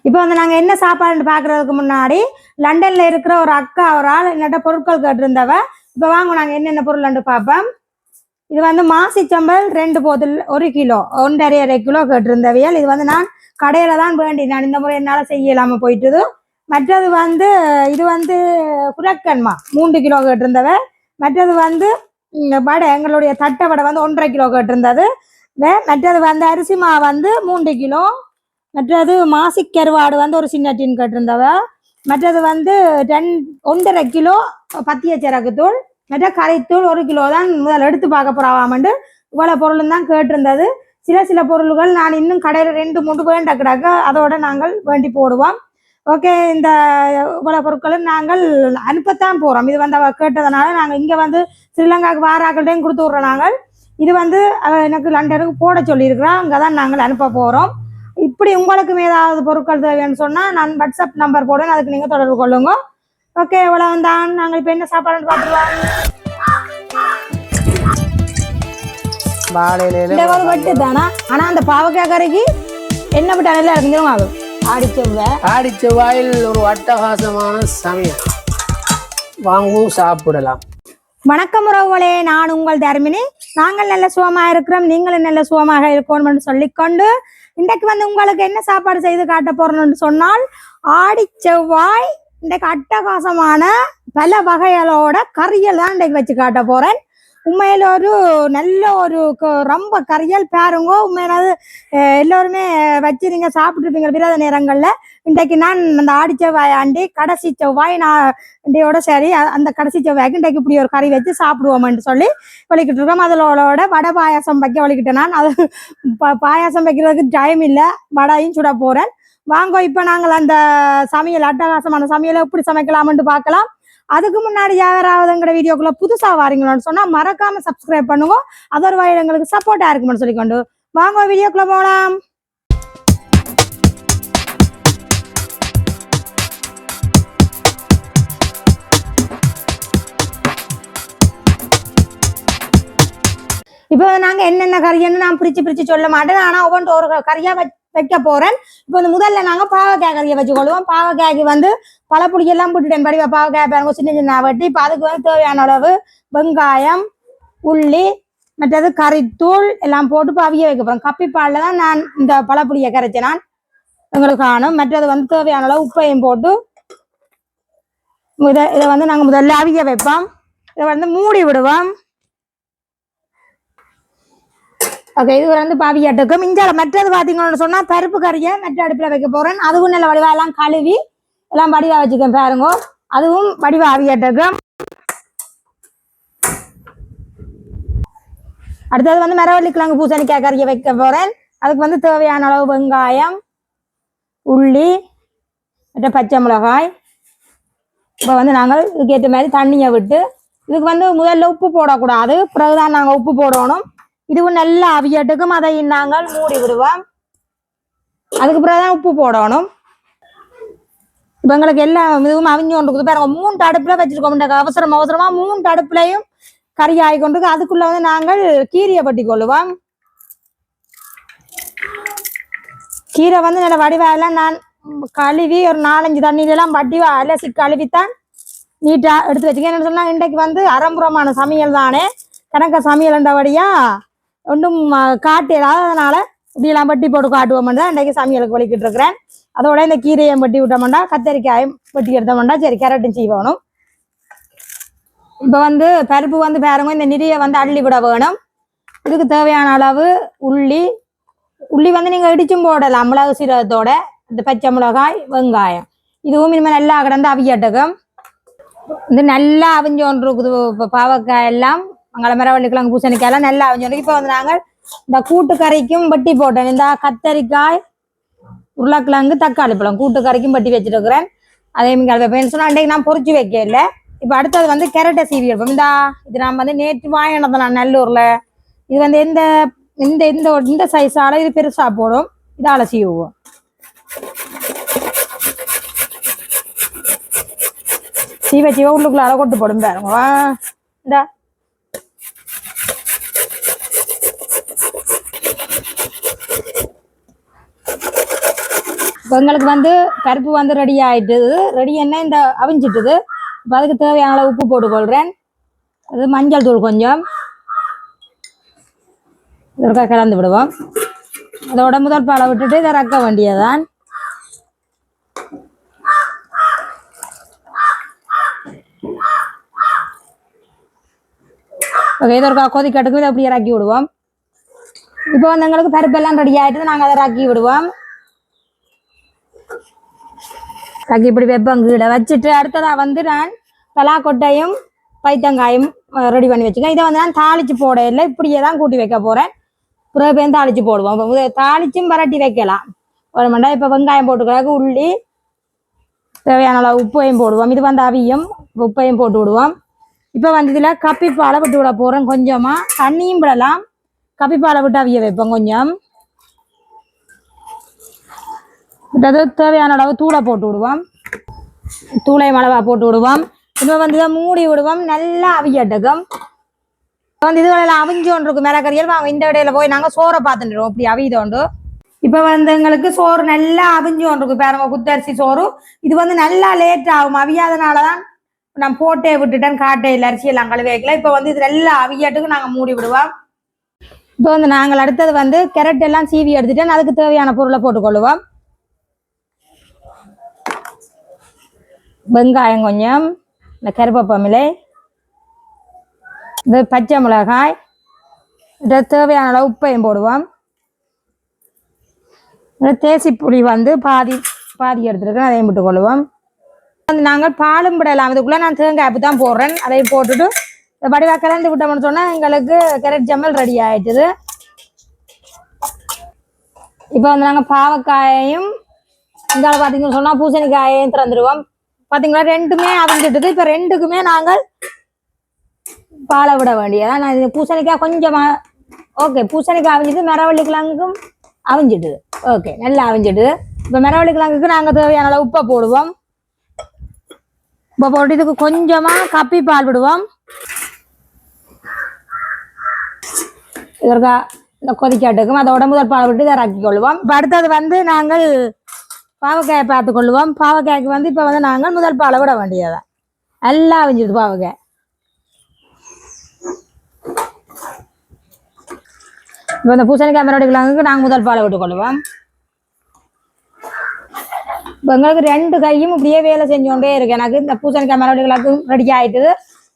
இப்போ வந்து நாங்கள் என்ன சாப்பாடுன்னு பார்க்குறதுக்கு முன்னாடி லண்டனில் இருக்கிற ஒரு அக்கா ஒரு ஆள் என்னட்ட பொருட்கள் கேட்டிருந்தவ. இப்போ வாங்க நாங்கள் என்னென்ன பொருள்னு பார்ப்போம். இது வந்து மாசிச்சம்பல் 2 போதில் 1 கிலோ 1.5 கிலோ கேட்டிருந்தவியல். இது வந்து நான் கடையில் தான் வேண்டி நான் இந்த முறை என்னால் செய்ய இல்லாமல் போயிட்டுது. மற்றது வந்து இது வந்து குரக்கன்மா 3 கிலோ கேட்டிருந்தவ. மற்றது வந்து வடை எங்களுடைய தட்டை வடை வந்து 1.5 கிலோ கேட்டிருந்தது. மற்றது வந்து அரிசி மாவு வந்து 3 கிலோ. மற்றது மாசிக்கருவாடு வந்து ஒரு சின்ன டின் கேட்டிருந்தவ. மற்றது வந்து 1.5 கிலோ பத்திய சிறகுத்தூள். மற்ற கரைத்தூள் 1 கிலோ தான் முதல் எடுத்து பார்க்க போறாவாமண்டு இவ்வளோ பொருளும் தான் கேட்டிருந்தது. சில பொருள்கள் நான் இன்னும் கடையில் 2-3 வேண்ட கிடக்க அதோட நாங்கள் வேண்டி போடுவோம். ஓகே, இந்த இவ்வளோ பொருட்களும் நாங்கள் அனுப்பத்தான் போகிறோம். இது வந்து அவ கேட்டதுனால நாங்கள் இங்கே வந்து ஸ்ரீலங்காவுக்கு வாராக்கள்டையும் கொடுத்து விட்றோம். நாங்கள் இது வந்து எனக்கு லண்டனுக்கு போட சொல்லியிருக்கிறோம். அங்கே தான் நாங்கள் அனுப்ப போகிறோம். இப்படி உங்களுக்கும் ஏதாவது பொருட்கள் தேவைன்னு சொன்னால் நான் வாட்ஸ்அப் நம்பர் போடுவேன், அதுக்கு நீங்கள் தொடர்பு கொள்ளுங்க. ஓகே, இவ்வளோ தான். நாங்கள் இப்போ என்ன சாப்பாடுன்னு பார்த்துருவோம். வெட்டு தானா? ஆனால் அந்த பாவக்காய் கறிக்கு என்ன விட்டா நல்லா இருக்குங்க. ஆகும் ஆடிச்செவ்வாயில் ஒரு அட்டகாசமான சமையல் வாங்கும் சாப்பிடலாம். வணக்கம் உறவுகளே, நான் உங்கள் தர்மினி. நாங்கள் நல்ல சுகமாக இருக்கிறோம், நீங்களும் நல்ல சுகமாக இருக்கணும்னு சொல்லிக்கொண்டு இன்றைக்கு வந்து உங்களுக்கு என்ன சாப்பாடு செய்து காட்ட போறோம்னு சொன்னால் ஆடிச்செவ்வாய் இன்றைக்கு அட்டகாசமான பல வகைகளோட கறியல் தான் இன்றைக்கு வச்சு காட்ட போறேன். உண்மையில ஒரு நல்ல ஒரு ரொம்ப கறியல் பாருங்க. உண்மையில எல்லோருமே வச்சு நீங்க சாப்பிட்டுருப்பீங்க விரத நேரங்கள்ல. இன்றைக்கு நான் அந்த ஆடிச்செவ்வாய் ஆண்டி கடைசி செவ்வாய் நான் இன்றையோட சரி அந்த கடைசி செவ்வாய்க்கு இன்றைக்கு இப்படி ஒரு கறி வச்சு சாப்பிடுவோம்னு சொல்லி வலிக்கிட்டு இருக்கோம். அதிலோட வடை பாயாசம் வைக்க வலிக்கிட்டேன். நான் அது பாயாசம் வைக்கிறதுக்கு டைம் இல்லை, வடையும் சுட போறேன். வாங்க இப்போ நாங்கள் அந்த சமையல் அட்டகாசமான சமையலை எப்படி சமைக்கலாம்னு பார்க்கலாம். அதுக்கு முன்னாடி யாராவது எங்களோட வீடியோக்குள்ள புதுசா வாரீங்கன்னு சொன்னா மறக்காம சப்ஸ்கிரைப் பண்ணுங்க. அதர் வாயில் எங்களுக்கு சப்போர்ட்டா இருக்கும்னு சொல்லிக்கொண்டு வாங்க வீடியோக்குள்ள போகலாம். இப்போ நாங்க என்னென்ன கறின்னு நான் பிரிச்சு சொல்ல மாட்டேன். ஆனா ஒவ்வொன்று ஒரு கறியா வைக்க போறேன். இப்போ வந்து முதல்ல நாங்க பாவக்காய் கறியை வச்சுக்கொள்வோம். பாவக்காய்க்கு வந்து பழப்புளியெல்லாம் போட்டுட்டேன். படிவா பாவக்காய் பாருங்க சின்ன சின்ன வெட்டி. இப்போ அதுக்கு வந்து தேவையான அளவு வெங்காயம், உள்ளி, மற்றது கறித்தூள் எல்லாம் போட்டு அவிய வைக்க போறேன். கப்பிப்பாலில் தான் நான் இந்த பழப்புளியை கரைச்சேன். நான் எங்களுக்கு காணும். மற்றது வந்து தேவையான அளவு உப்பையும் போட்டு இதை வந்து நாங்கள் முதல்ல அவிய வைப்போம். இதை வந்து மூடி விடுவோம். ஓகே, இது வந்து பாவியாட்டுக்கும். இஞ்சால மற்றது பார்த்தீங்கன்னு சொன்னா பருப்பு கறியை மற்ற அடுப்பில் வைக்க போறேன். அதுவும் நல்ல வடிவா எல்லாம் கழுவி எல்லாம் வடிவா வச்சுக்கேன் பாருங்க. அதுவும் வடிவா ஆவியாட்டுக்கும். அடுத்தது வந்து மரவள்ளி கிழங்கு பூசணிக்காய் கறியை வைக்க போறேன். அதுக்கு வந்து தேவையான அளவு வெங்காயம், உள்ளி, மற்ற பச்சை மிளகாய். இப்போ வந்து நாங்கள் இதுக்கேற்ற மாதிரி தண்ணியை விட்டு இதுக்கு வந்து முதல்ல உப்பு போடக்கூடாது, பிறகுதான் நாங்கள் உப்பு போடணும். இதுவும் நல்லா அவியட்டுக்கும். அதை நாங்கள் மூடி விடுவோம். அதுக்கு பிறகுதான் உப்பு போடணும். இப்போ எங்களுக்கு எல்லாம் இதுவும் அவிஞ்சு கொண்டு இருக்குது பாருங்க. 3 அடுப்புல வச்சிருக்கோம். அவசரமா 3 அடுப்புலையும் கறி ஆகி கொண்டு அதுக்குள்ள வந்து நாங்கள் கீரையை பட்டி கொள்ளுவோம். கீரை வந்து நல்ல வடிவாயெல்லாம் நான் கழுவி ஒரு 4-5 தண்ணியிலாம் வடிவா அலசி கழுவித்தான் நீட்டா எடுத்து வச்சுக்கேன். என்ன சொன்னா இன்றைக்கு வந்து அறம்புறமான சமையல் தானே, கணக்க சமையல்ன்றபடியா ஒன்றும் காட்டிடாது. அதனால இப்படியெல்லாம் பட்டி போட்டு காட்டுவோம்னா இன்றைக்கு சமையலுக்கு வலிக்கிட்டு இருக்கிறேன். அதோட இந்த கீரையை பட்டி விட்டோம்னா கத்தரிக்காயும் வெட்டி எடுத்தோம்னா சரி கேரட்டும் செய்வோம். இப்போ வந்து பருப்பு வந்து பாருங்க, இந்த நிறைய வந்து அள்ளி விட வேணும். இதுக்கு தேவையான அளவு உள்ளி வந்து நீங்கள் இடிச்சும் போடலாம் மிளகு சீரகத்தோட. இந்த பச்சை மிளகாய், வெங்காயம் இதுவும் இனிமேல் நல்லா கிடந்து அவியட்டுக்கும். இது நல்லா அவிஞ்சு ஒன்று இருக்குது. இப்போ பாவக்காய் எல்லாம் மரவள்ளி கிழங்கு பூசணிக்காய் எல்லாம் நல்லா அவிஞ்சு. இப்போ வந்து நாங்கள் இந்த கூட்டுக்கறிக்கும் வெட்டி போட்டேன். இந்த கத்தரிக்காய், உருளைக்கிழங்கு, தக்காளி பழம் கூட்டுக்கறிக்கும் வெட்டி வச்சுருக்கிறேன். அதே மாதிரி சொன்னா அன்றைக்கு நான் பொறிச்சு வைக்கல. இப்போ அடுத்தது வந்து கேரட்டை சீவி வைப்போம். இது நான் வந்து நேற்று வாங்கினது நான் நல்லூர்ல. இது வந்து இந்த சைஸால இது பெருசா போடும். இதால சீவுவோம். சீவ உள்ளுக்குள்ள கொட்டு போடும் பாருங்க. இந்த இப்போ எங்களுக்கு வந்து பருப்பு வந்து ரெடி ஆயிட்டுது. ரெடி என்ன இந்த அவிஞ்சிட்டுது. இப்போ அதுக்கு தேவையான அளவு உப்பு போட்டுக்கொள்கிறேன். அது மஞ்சள் தூள் கொஞ்சம் இதற்காக கலந்து விடுவோம். அதோட முதல் பாலை விட்டுட்டு இதை ரக்க வேண்டியதான். இதற்காக கொதிக்கட்டுக்கு இதை அப்படியே இறக்கி விடுவோம். இப்போ வந்து எங்களுக்கு பருப்பெல்லாம் ரெடி ஆகிட்டு நாங்கள் அதை இறக்கி விடுவோம். இறக்கி இப்படி வெப்பம் கீழே வச்சுட்டு அடுத்ததாக வந்து நான் பலாக்கொட்டையும் பைத்தங்காயும் ரெடி பண்ணி வச்சுக்கேன். இதை வந்து நான் தாளிச்சு போட இல்லை, இப்படியே தான் கூட்டி வைக்க போகிறேன். பிறகு பேருந்து தாளிச்சு போடுவோம். இப்போ தாளிச்சும் பரட்டி வைக்கலாம் ஒரு மண்டா. இப்போ வெங்காயம் போட்டுக்கிறாங்க, உள்ளி, தேவையான அளவு உப்பையும் போடுவோம். இது வந்து அவியும், உப்பையும் போட்டு விடுவோம். இப்போ வந்து இதில் கப்பிப்பாலை விட்டு விட போகிறோம். கொஞ்சமாக தண்ணியும் விடலாம். கப்பிப்பாலை விட்டு அவிய வைப்போம். கொஞ்சம் விட்டது தேவையான அளவு தூளை போட்டு விடுவோம். தூளையும் அளவாக போட்டு விடுவோம். இப்போ வந்து இதை மூடி விடுவோம். நல்லா அவியட்டுக்கும். வந்து இதுகளெல்லாம் அவிஞ்சோன்னு இருக்கும் மிளகறியல். வாங்க இந்த இடையில போய் நாங்கள் சோறை பார்த்துட்டுருவோம் இப்படி அவிதோண்டு. இப்போ வந்து எங்களுக்கு சோறு நல்லா அவிஞ்சோன்னு இருக்கு பாருங்க, குத்தரிசி சோறு. இது வந்து நல்லா லேட் ஆகும். அவியாதனால தான் நான் போட்டே விட்டுட்டேன், காட்டையில் அரிசி எல்லாம் கழுவி வைக்கல. இப்போ வந்து இது நல்லா அவியாட்டுக்கு நாங்கள் மூடி விடுவோம். இப்போ வந்து நாங்கள் அடுத்தது வந்து கேரட் எல்லாம் சீவி எடுத்துட்டேன். அதுக்கு தேவையான பொருளை போட்டுக்கொள்ளுவோம். வெங்காயம் கொஞ்சம், இந்த கருவேப்பிலை, இது பச்சை மிளகாய், இது தேவையான அளவு உப்பையும் போடுவோம். தேசி புளி வந்து பாதி எடுத்துருக்கேன், அதையும் விட்டுக்கொள்ளுவோம். வந்து நாங்கள் பாலும் விடலாம். இதுக்குள்ளே நான் தேங்காய் அப்படி தான் போடுறேன். அதையும் போட்டுட்டு வடிவாக கலந்து விட்டோம்னு சொன்னால் எங்களுக்கு கேரட் ஜம்மல் ரெடி ஆகிட்டுது. இப்போ வந்து நாங்கள் பாவக்காயையும் இங்கே பார்த்தீங்கன்னு சொன்னால் பூசணிக்காயையும் திறந்துடுவோம். பார்த்தீங்களா, ரெண்டுமே அவிஞ்சிட்டுது. இப்போ ரெண்டுக்குமே நாங்கள் பாலை விட வேண்டியதான். நான் இது பூசணிக்காய் கொஞ்சமாக ஓகே, பூசணிக்காய் அவிஞ்சிட்டு மரவள்ளி கிழங்குக்கும் அவிஞ்சிட்டுது. ஓகே, நல்லா அவிஞ்சிட்டுது. இப்போ மரவள்ளி கிழங்குக்கு நாங்கள் தேவையான அளவு உப்பை போடுவோம். இப்போ போட்டு இதுக்கு கொஞ்சமாக கப்பி பால் விடுவோம். இதற்கா இந்த கொதிக்காட்டுக்கும் அதோட முதல் பால் விட்டு இதை இறக்கி கொள்வோம். இப்போ அடுத்தது வந்து நாங்கள் பாவக்காயை பார்த்து கொள்வோம். பாவக்காய்க்கு வந்து இப்போ வந்து நாங்கள் முதல் பாலை விட வேண்டியதான். நல்லா அவிஞ்சிடுது பாவக்காய். இப்போ இந்த பூசணிக்காய் மரவள்ளி கிழங்குக்கு நாங்கள் முதல் பாலை விட்டுக்கொள்வோம். இப்போ எங்களுக்கு ரெண்டு கையும் இப்படியே வேலை செஞ்சோண்டே இருக்கு. எனக்கு இந்த பூசணிக்காய் மரவள்ளி கிழங்கு ரெடி ஆகிட்டுது,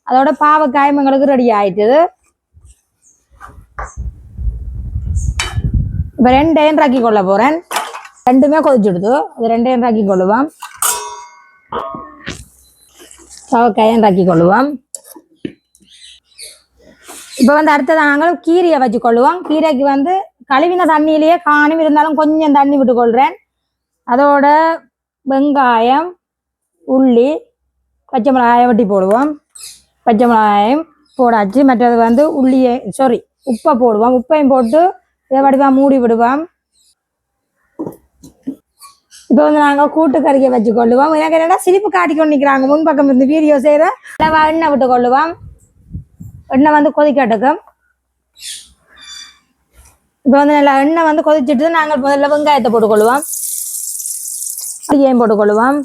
அதோட பாவக்காயும் எங்களுக்கு ரெடி ஆகிட்டுது. இப்போ ரெண்டையும் ராக்கி கொள்ள போகிறேன். ரெண்டுமே கொதிச்சுடுது, அது ரெண்டையும் ராக்கி கொள்ளுவோம். பாவக்காயும் ராக்கி கொள்ளுவோம். இப்போ வந்து அடுத்தது நாங்கள் கீரையை வச்சு கொள்ளுவோம். கீரைக்கு வந்து கழுவின தண்ணியிலேயே காணும், இருந்தாலும் கொஞ்சம் தண்ணி விட்டு கொள்கிறேன். அதோட வெங்காயம், உள்ளி, பச்சை மிளகாயம் வெட்டி போடுவோம். பச்சை மிளகாயம் போடாச்சு. மற்றது வந்து உள்ளியை உப்பை போடுவோம். உப்பையும் போட்டு இதை வடிவாக மூடி விடுவோம். இப்போ வந்து நாங்கள் கூட்டுக்கறியை வச்சு கொள்ளுவோம். எனக்கு என்னடா சிரிப்பு காட்டிக்கொண்டு நிற்கிறாங்க முன்பக்கம் இருந்து வீடியோ செய்கிற. எண்ணெய் விட்டு கொள்ளுவோம். எண்ணெய் வந்து கொதிக்கட்டுக்கும். இப்போ வந்து நல்லா எண்ணெய் வந்து கொதிச்சுட்டு நாங்கள் முதல்ல வெங்காயத்தை போட்டுக்கொள்ளுவோம். போட்டுக்கொள்ளுவோம்.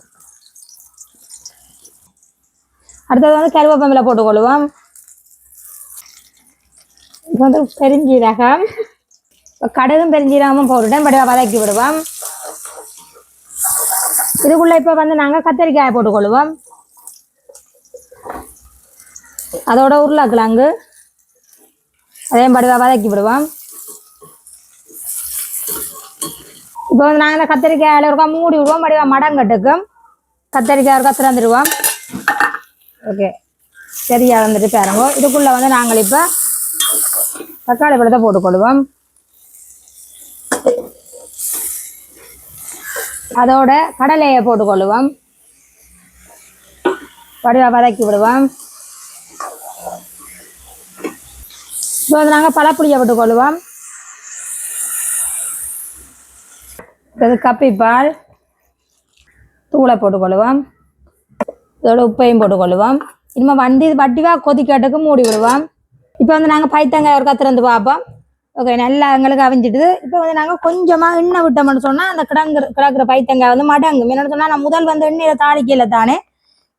அடுத்தது வந்து கருவேப்பிலை போட்டுக்கொள்ளுவோம். இப்போ வந்து பெருஞ்சீரகம், இப்போ கடுகும் பெருஞ்சீரகமும் போட்டுட்டேன். படிவா வதக்கி விடுவோம். இதுக்குள்ளே இப்போ வந்து நாங்கள் கத்திரிக்காயை போட்டுக்கொள்ளுவோம். அதோட உருளைக்கிழங்கு அதையும் படிவா வதக்கி விடுவோம். இப்போ வந்து நாங்கள் இந்த கத்திரிக்காயில் இருக்கா மூடி விடுவோம். படிவா மடங்கட்டுக்கும் கத்திரிக்காய் இருக்கா திறந்துடுவோம். ஓகே, சரியா வந்துட்டு பாருங்க. இதுக்குள்ளே வந்து நாங்கள் இப்போ தக்காளி பழத்தை போட்டுக்கொள்வோம். அதோட கடலையை போட்டுக்கொள்ளுவோம். படிவா வதக்கி விடுவோம். இப்போ வந்து நாங்கள் பழப்புளியை போட்டுக்கொள்ளுவோம். இது கப்பிப்பால், தூளை போட்டுக்கொள்ளுவோம். இதோட உப்பையும் போட்டுக்கொள்ளுவோம். இனிமேல் வண்டிவாக கொதிக்கட்டுக்கு மூடி விடுவோம். இப்போ வந்து நாங்கள் பைத்தங்காய் ஒரு திறந்து பார்ப்போம். ஓகே நல்லா எங்களுக்கு அவிஞ்சிடுது. இப்போ வந்து நாங்கள் கொஞ்சமாக எண்ணெய் விட்டோம்னு சொன்னால் அந்த கிடக்குற பைத்தங்காய் வந்து மடங்கும். என்னென்னு சொன்னால் நான் முதல் வந்து எண்ணெயில் தாளிக்கல தானே,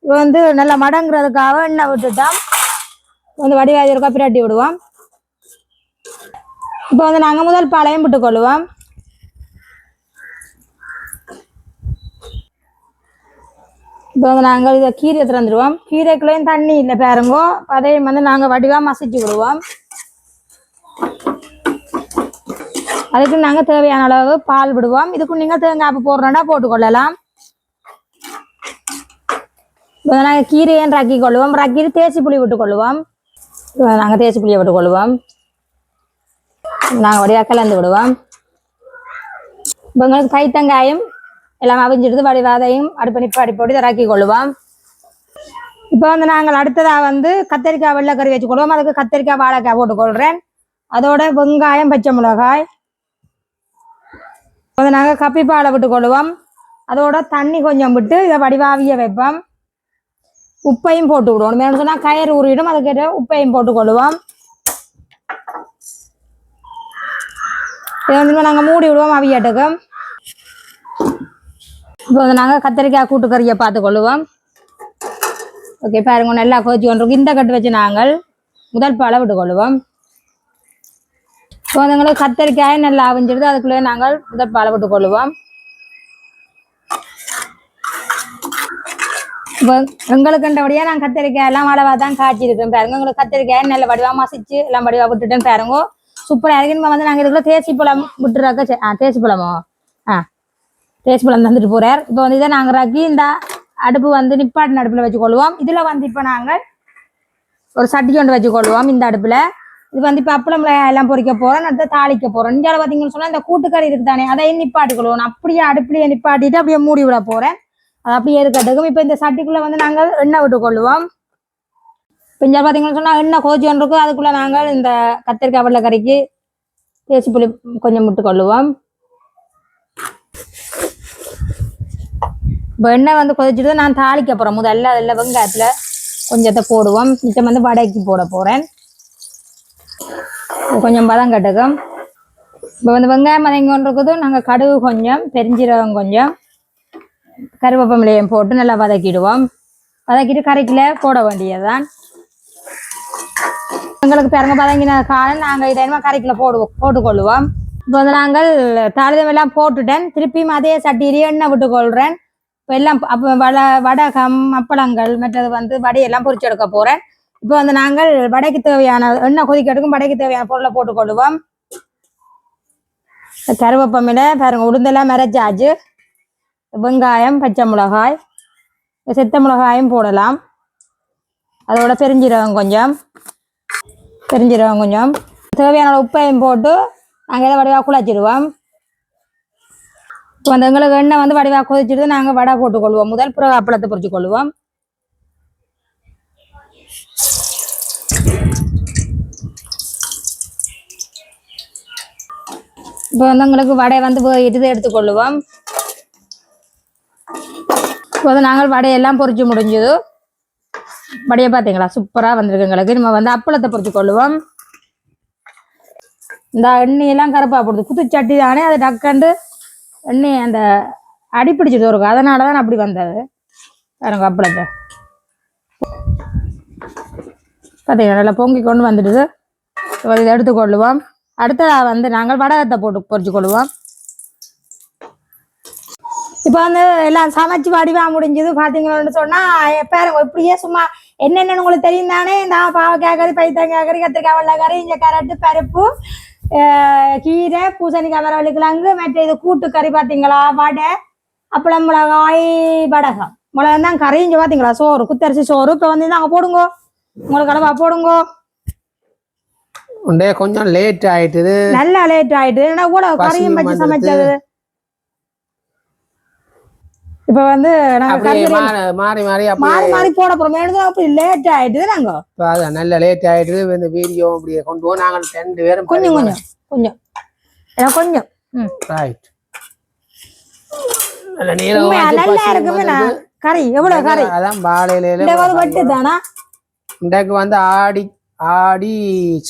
இப்போ வந்து நல்லா மடங்குறதுக்காக எண்ணெய் விட்டுட்டோம். வந்து வடிவாதி இருக்கா பிரட்டி விடுவோம். இப்போ வந்து நாங்கள் முதல் பாலையும் விட்டுக்கொள்ளுவோம். இப்போ வந்து நாங்கள் இதை கீரையை திறந்துடுவோம். கீரைக்குள்ளேயும் தண்ணி இல்லை பாருங்கோ, அதையும் வந்து நாங்கள் வடிவாக மசிச்சு விடுவோம். அதுக்கு நாங்கள் தேவையான அளவு பால் விடுவோம். இதுக்கு நீங்கள் தேங்காய் போடுறோன்னா போட்டுக்கொள்ளலாம். இப்போ நாங்கள் கீரையை ரக்கி கொள்ளுவோம். ரக்கி தேசி புளி விட்டுக்கொள்ளுவோம். நாங்கள் தேசி புளியை விட்டுக்கொள்ளுவோம். நாங்கள் வடிவாக கலந்து விடுவோம். இப்போ எங்களுக்கு கைத்தங்காயும் எல்லாம் அவிஞ்சிடுது. வடிவாதையும் அடுப்பு நிப்பாடி போட்டு இதை ரக்கி கொள்ளுவோம். இப்போ வந்து நாங்கள் அடுத்ததாக வந்து கத்திரிக்காய் வெள்ளைக்கறி வச்சுக்கொள்வோம். அதுக்கு கத்திரிக்காய் வாழைக்காய் போட்டுக்கொள்கிறேன். அதோட வெங்காயம் பச்சை மிளகாய் வந்து நாங்கள் கப்பிப்பாலை விட்டுக்கொள்ளுவோம். அதோட தண்ணி கொஞ்சம் விட்டு இதை வடிவாவிய வைப்போம். உப்பையும் போட்டு விடுவோம். மேலும் சொன்னால் கயிறு ஊறிடும், அதுக்கேற்ற உப்பையும் போட்டுக்கொள்ளுவோம். இதை வந்து நாங்கள் மூடி விடுவோம் அவியட்டுக்கு. இப்போ வந்து நாங்கள் கத்திரிக்காய் கூட்டுக்கறியை பார்த்துக்கொள்ளுவோம். ஓகே பாருங்க, நல்லா கொதிச்சு கொண்டிருக்கும். இந்த கட்டு வச்சு நாங்கள் முதல் பாலை விட்டுக்கொள்ளுவோம். இப்போ வந்து எங்களுக்கு கத்திரிக்காய் நல்லா அவிஞ்சிடுது. அதுக்குள்ளே நாங்கள் முதல் பாலை விட்டுக்கொள்ளுவோம். இப்போ எங்களுக்கு கண்டபடியாக நான் கத்திரிக்காய் எல்லாம் அளவாக தான் காய்ச்சிருக்கேன் பாருங்க. உங்களுக்கு கத்திரிக்காய் நல்ல வடிவாக மசிச்சு எல்லாம் வடிவாக விட்டுட்டேன் பாருங்க. சூப்பராக இருக்குன்னு வந்து நாங்கள் இதுக்குள்ள தேசி பழம் விட்டுறாக்க தேசி பழமோ தேசி பழம் தந்துட்டு போகிறார். இப்போ வந்து இதை நாங்கள் ராக்கி இந்த அடுப்பு வந்து நிப்பாட்டின அடுப்பில் வச்சுக்கொள்வோம். இதில் வந்து இப்போ நாங்கள் ஒரு சட்டி கொண்டு வச்சுக்கொள்வோம். இந்த அடுப்பில் இது வந்து இப்போ அப்பளம் எல்லாம் பொரிக்க போகிறோம், அடுத்து தாளிக்க போகிறோம். இந்தியாவில் பார்த்தீங்கன்னு சொன்னால் இந்த கூட்டுக்கறி இருக்குது தானே, அதையும் நிப்பாட்டிக்கொள்வோம். நான் அப்படியே அடுப்புலையே நிப்பாட்டிட்டு அப்படியே மூடி விட போகிறேன். அது அப்படியே இருக்கட்டும். இப்போ இந்த சட்டிக்குள்ளே வந்து நாங்கள் எண்ணெய் விட்டுக்கொள்வோம். இப்போ இங்கே பார்த்தீங்கன்னு சொன்னால் எண்ணெய் கொதிச்சு ஒன்று இருக்கும். அதுக்குள்ளே நாங்கள் இந்த கத்திரிக்காய் வெள்ளைக்கறிக்கு தேசி புளி கொஞ்சம் விட்டுக்கொள்ளுவோம். இப்போ எண்ணெய் வந்து கொதிச்சுட்டு நான் தாளிக்க போகிறேன். முதல்ல அதில் வெங்காயத்தில் கொஞ்சத்தை போடுவோம். மிச்சம் வந்து வடைக்கு போட போகிறேன். கொஞ்சம் பதம் கட்டுக்கும். இப்போ வந்து வெங்காயம் வதங்கி கொண்டு இருக்குது. நாங்கள் கடுகு கொஞ்சம், பெருஞ்சீரகம் கொஞ்சம், கருவேப்பமிலையும் போட்டு நல்லா வதக்கிடுவோம். வதக்கிட்டு கறிக்குள்ள போட வேண்டியதுதான். எங்களுக்கு பிறங்க வதங்கின காலம் நாங்கள் இதை கறிக்குள்ள போட்டுக்கொள்ளுவோம். இப்போ வந்து நாங்கள் தாளிதம் எல்லாம் போட்டுட்டேன். திருப்பியும் அதே சட்டியிலேயே எண்ணெய் விட்டுக்கொள்கிறேன். இப்போ எல்லாம் அப்போ வடகம் அப்பளங்கள் மற்றது வந்து வடையெல்லாம் பொரிச்சு எடுக்க போகிறேன். இப்போ வந்து நாங்கள் வடைக்கு தேவையான எண்ணெய் கொதிக்கிறதுக்கும் வடைக்கு தேவையான பொருளை போட்டுக்கொள்ளுவோம். கருவேப்பமில பாருங்க, உளுந்தெல்லாம் மரைச்சாச்சு. வெங்காயம், பச்சை மிளகாய், செத்த மிளகாயும் போடலாம். அதோட பெருஞ்சீரகம் கொஞ்சம் தேவையான உப்பையும் போட்டு நாங்கள் இதை வடிவாக குழச்சிடுவோம். இப்போ வந்து எங்களுக்கு எண்ணெய் வந்து வடிவாக கொதிச்சிட்டு நாங்கள் வடை போட்டுக்கொள்வோம். முதல் பிறகு அப்பளத்தை பொரிச்சு கொள்வோம். இப்போ வந்து எங்களுக்கு வடை வந்து இட்டு எடுத்துக்கொள்ளுவோம். இப்போ வந்து நாங்கள் வடையெல்லாம் பொரிச்சு முடிஞ்சது. வடையை பார்த்தீங்களா சூப்பராக வந்திருக்கு எங்களுக்கு. நம்ம வந்து அப்பளத்தை பொரிச்சு கொள்ளுவோம். இந்த எண்ணெயெல்லாம் கருப்பாக போடுது. குத்துச்சட்டி தானே, அது டக்கண்டு எண்ணெய் அந்த அடிப்பிடிச்சிட்டு இருக்கும். அதனால தான் அப்படி வந்தது. பாருங்க அப்பளத்தை பார்த்தீங்களா நல்லா பொங்கி கொண்டு வந்துடுது. இதை எடுத்துக்கொள்ளுவோம். அடுத்ததாக வந்து நாங்கள் வடகத்தை போட்டு பொரிச்சு கொள்ளுவோம். இப்போ வந்து எல்லாம் சமைச்சு வடிவாக முடிஞ்சது. பார்த்தீங்கன்னு சொன்னால் பாருங்க இப்படியே சும்மா என்னென்னு உங்களுக்கு தெரியும் தானே. இந்த பாவக்காய் கறி, பைத்தங்காய் கறி, கத்திரிக்காய் வெள்ளைக்கறி, இங்கே கேரட்டு, பருப்பு, கீரை, பூசணிக்காய், மரவள்ளி கிழங்கு, மற்ற இது கூட்டுக்கறி பார்த்தீங்களா, வடை, அப்பளம், மிளகாய், வடகம், மிளகாய் தான் கறி. இங்கே பார்த்தீங்களா சோறு, குத்தரிசி சோறு. இப்போ வந்து நாங்கள் போடுங்கோ, உங்களுக்கு அளவா போடுங்கோ. கொஞ்சம் லேட் ஆயிட்டுது, நல்லா லேட் ஆயிட்டு. ஏன்னா கூட கறியும் வச்சு சமைச்சது. இப்ப வந்து மாறி மாறி போட போறோம். அப்படி லேட் ஆயிட்டு நாங்க நல்ல லேட் ஆயிட்டு இந்த வீடியோ அப்படியே கொண்டு போவோம். நாங்கள் 2 பேரும் கொஞ்சம் கொஞ்சம் கொஞ்சம் கொஞ்சம் ரைட். நல்லா இருக்குமே கறி. எவ்வளவு கறி அதான் வாழையில வெட்டு தானா. இன்றைக்கு வந்து ஆடி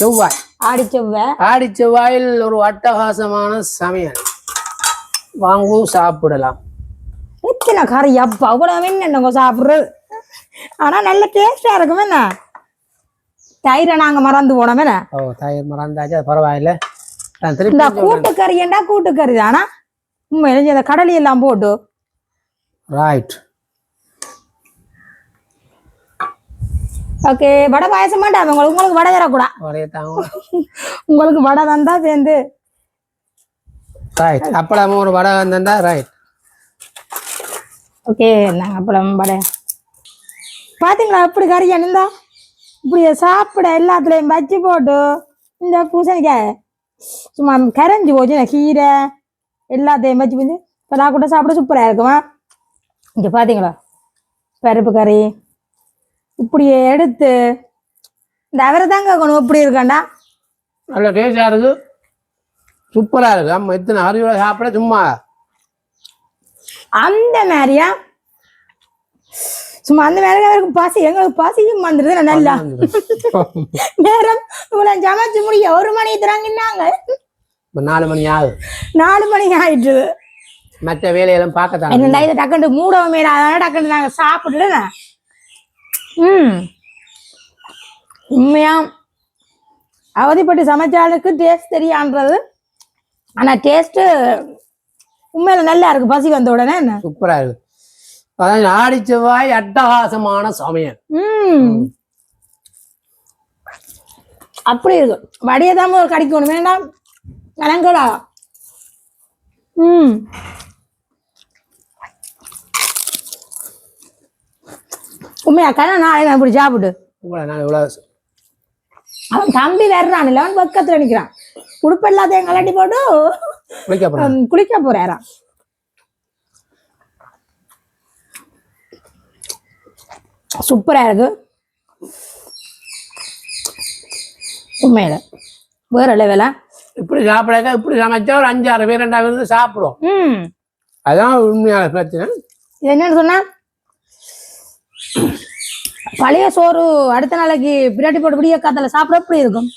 செவ்வாய் ஆடி செவ்வாயில் ஒரு அட்டகாசமான சமையல் வாங்கு சாப்பிடலாம். எத்தனை கறி அப்பா அவ்வளவு என்னங்க சாப்பிடுறது. ஆனா நல்ல டேஸ்டா இருக்கும் என்ன. தயிரை நாங்க மறந்து போனோம் என்ன. ஓ தயிர் மறந்தாச்சு, அது பரவாயில்ல. இந்த கூட்டுக்கறி ஏண்டா கூட்டுக்கறி தானா உண்மையில இந்த கடலை எல்லாம் போட்டு. ரைட். ஓகே வடை பாயசம் மாட்டாங்க உங்களுக்கு வடை தரக்கூடாது. உங்களுக்கு வடை தந்தா சேர்ந்து. ரைட். அப்பளமும் ஒரு வடை வந்தா ரைட். ஓகே நாங்கள் அப்பளம் வடை பார்த்தீங்களா எப்படி கறி அணிந்தா இப்படி சாப்பிட எல்லாத்துலேயும் வச்சு போட்டு இந்த பூசணிக்காய் சும்மா கரைஞ்சி போச்சு கீரை எல்லாத்தையும் வச்சு போச்சு இப்போ நான் கூட சாப்பிட சூப்பராக இருக்குமா. இங்கே பார்த்தீங்களா பருப்பு கறி இப்படியே எடுத்து இந்த அவரை தாங்க கொண்டு இப்படி இருக்காண்டா நல்ல டேஸ்டாக இருக்கு, சூப்பராக இருக்கு. ஆமாம் எத்தனை அரியோட சாப்பிட சும்மா அந்த மாதிரியா சும்மா அந்த மாதிரி அவருக்கு பசி எங்களுக்கு பசியும் வந்துடுது நல்லா நேரம் இவ்வளவு சமைச்சு முடிய 1 மணி தராங்கன்னாங்க. 4 மணி ஆகுது. 4 மணி ஆயிட்டு மற்ற வேலையெல்லாம் பார்க்கத்தான் என்னடா இதை டக்குண்டு மூடவும் மேல அதனால டக்குண்டு நாங்க சாப்பிட்டுல. உண்மையா அவதிப்பட்டு சமைச்சாலுக்கு டேஸ்ட் தெரியான்றது. ஆனா டேஸ்ட் உண்மையில நல்லா இருக்கு பசி வந்த உடனே. என்ன சூப்பரா இருக்கு. அதான் ஆடி செவ்வாய் அட்டகாசமான சமையல். அப்படி இருக்கு. வடியதாம ஒரு கடிக்கணும் வேண்டாம் கலங்கடா. உண்மையா கண்ணா நான் இப்படி சாப்பிட்டு அவன் தம்பி வர்றான் இல்ல அவன் பக்கத்துல நிக்கிறான் உடுப்பு எல்லாத்தையும் கலட்டி போட்டு குளிக்க போறாராம். சூப்பரா இருக்கு உண்மையில வேற லெவலா. இப்படி சாப்பிடாக்க இப்படி சமைச்சா ஒரு 5-6 பேர் 2 பேர் சாப்பிடும். அதான் உண்மையான பிரச்சனை. இது என்னன்னு சொன்னா பழைய சோறு அடுத்த நாளைக்கு பிரியாணி போட்டு விடிய காத்தால சாப்பிட எப்படி இருக்கும்.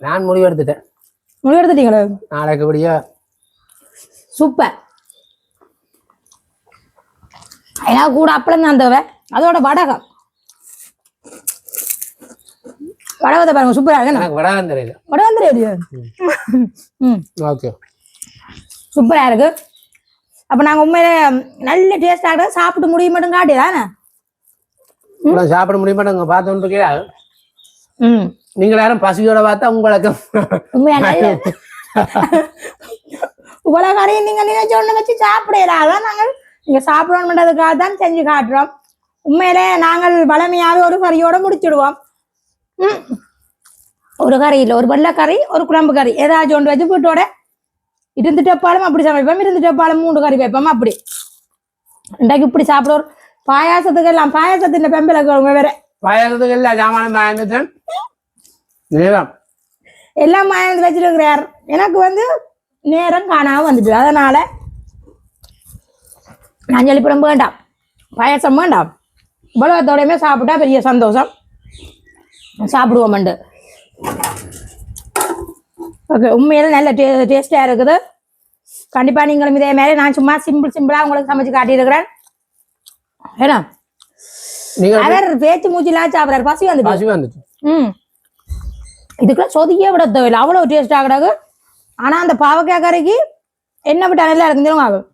நான் முடிவெடுத்துட்டேன். முடிவெடுத்துட்டீங்களா? நாளைக்கு விடிய சூப்பர். ஏன்னா கூட அப்பளம் தான் தவிர அதோட வடகம் வடகத்தை பாருங்க சூப்பரா இருக்கு. வடகம் தெரியல. வடகம் தெரியாது. ஓகே சூப்பரா இருக்கு. அப்ப நாங்க உண்மையில நல்ல டேஸ்டா இருக்கு. சாப்பிட்டு முடிய மட்டும் காட்டிதானே சாப்பிட முடிய மாட்டேங்க பார்த்தோன்னு. நீங்க யாரும் பசியோட பார்த்தா உங்களுக்கு உண்மையா உலகரையும் நீங்க நினைச்ச ஒண்ணு வச்சு சாப்பிடறாங்க. நாங்கள் நீங்க சாப்பிடணுன்றதுக்காக தான் செஞ்சு காட்டுறோம். உண்மையிலே நாங்கள் வளமையாவே ஒரு கறியோட முடிச்சிடுவோம். ஒரு கறி இல்லை ஒரு வெள்ளைக்கறி ஒரு குழம்பு கறி ஏதாச்சும் ஒன்று வச்சு வீட்டோட இருந்துட்டப்பாலும் அப்படி சமைப்போம். இருந்துட்டப்பாலும் 3 கறி வைப்போம். அப்படி இன்றைக்கு இப்படி சாப்பிடுவோம். பாயாசத்துக்கு எல்லாம் பாயாசத்தின் பெம்பல வேற பாயாசத்துக்கு எல்லாம் சாமானம் பாயந்துட்டேன் எல்லாம் மாயந்து வச்சுட்டு இருக்கிறார். எனக்கு வந்து நேரம் காணாம வந்துட்டு அதனால நான் சொல்லிப்படம் வேண்டாம் பாயாசம் வேண்டாம் உலகத்தோடையுமே சாப்பிட்டா பெரிய சந்தோஷம். சாப்பிடுவோம்ண்டு. ஓகே உண்மையில நல்ல டேஸ்டா இருக்குது. கண்டிப்பா நீங்களும் இதே மாதிரி நான் சும்மா சிம்பிளா உங்களுக்கு சமைச்சு காட்டியிருக்கிறேன். ஏன்னா அவர் பேச்சு மூச்சிலாம் சாப்பிட்றாரு. பசி வந்துட்டு இதுக்குள்ள சொதியே விட தேவையில்லை அவ்வளவு டேஸ்ட் ஆகிடாது. ஆனா அந்த பாவக்காய் கறிக்கு என்ன விட்டா நல்லா இருக்குன்னு ஆகும்.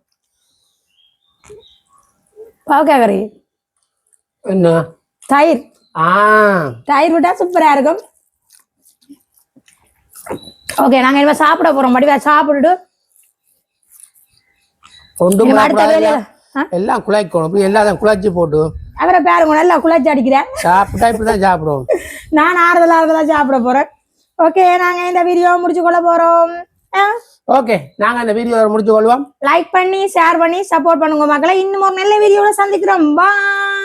பாவக்காய் கறி என்ன தயிர் தயிர் விட்டா சூப்பரா இருக்கும். ஓகே நாங்க இனிமே சாப்பிட போறோம். மடிவா சாப்பிட்டுட்டு எல்லாம் குழைக்கணும். எல்லாரும் குழைச்சி போட்டு அவரை பாருங்க நல்லா குழைச்சி அடிக்கிறேன். சாப்பிட்டா இப்படிதான் சாப்பிடுவோம். நான் ஆறுதலா சாப்பிட போறேன். ஓகே நாங்க இந்த வீடியோ முடிச்சு கொள்ள போறோம். ஓகே நாங்க இந்த வீடியோ முடிச்சு கொள்வோம். லைக் பண்ணி ஷேர் பண்ணி சப்போர்ட் பண்ணுங்க மக்களை. இன்னும் ஒரு நல்ல வீடியோல சந்திக்கிறோம். பாய்.